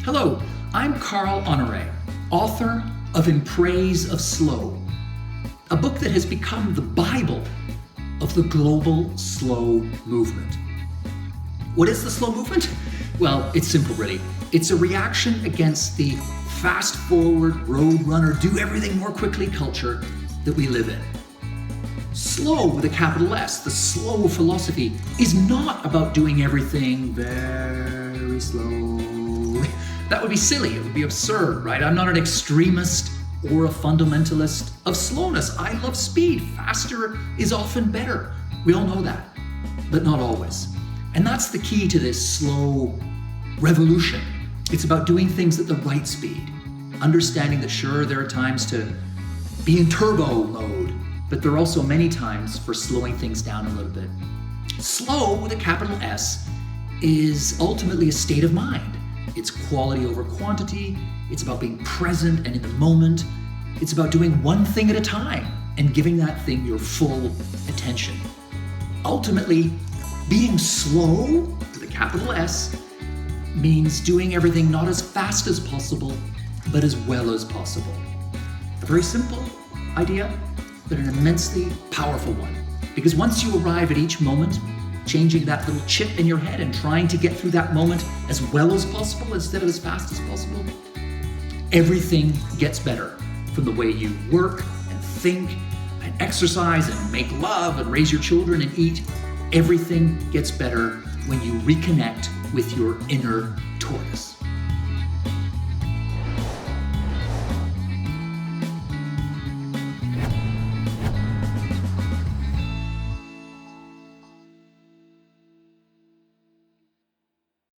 Hello, I'm Honoré, author of In Praise of Slow, a book that has become the Bible of the global slow movement. What is the slow movement? Well, it's simple really. It's a reaction against the fast-forward, road-runner, do-everything more quickly culture that we live in. Slow with a capital S, the slow philosophy, is not about doing everything very slowly. That would be silly, it would be absurd, right? I'm not an extremist or a fundamentalist of slowness. I love speed. Faster is often better. We all know that, but not always. And that's the key to this slow revolution. It's about doing things at the right speed, understanding that sure, there are times to be in turbo mode, but there are also many times for slowing things down a little bit. Slow with a capital S is ultimately a state of mind. It's quality over quantity. It's about being present and in the moment. It's about doing one thing at a time and giving that thing your full attention. Ultimately, being slow with a capital S means doing everything not as fast as possible, but as well as possible. A very simple idea, but an immensely powerful one. Because once you arrive at each moment, changing that little chip in your head and trying to get through that moment as well as possible instead of as fast as possible, everything gets better. From the way you work and think and exercise and make love and raise your children and eat, everything gets better when you reconnect with your inner tortoise.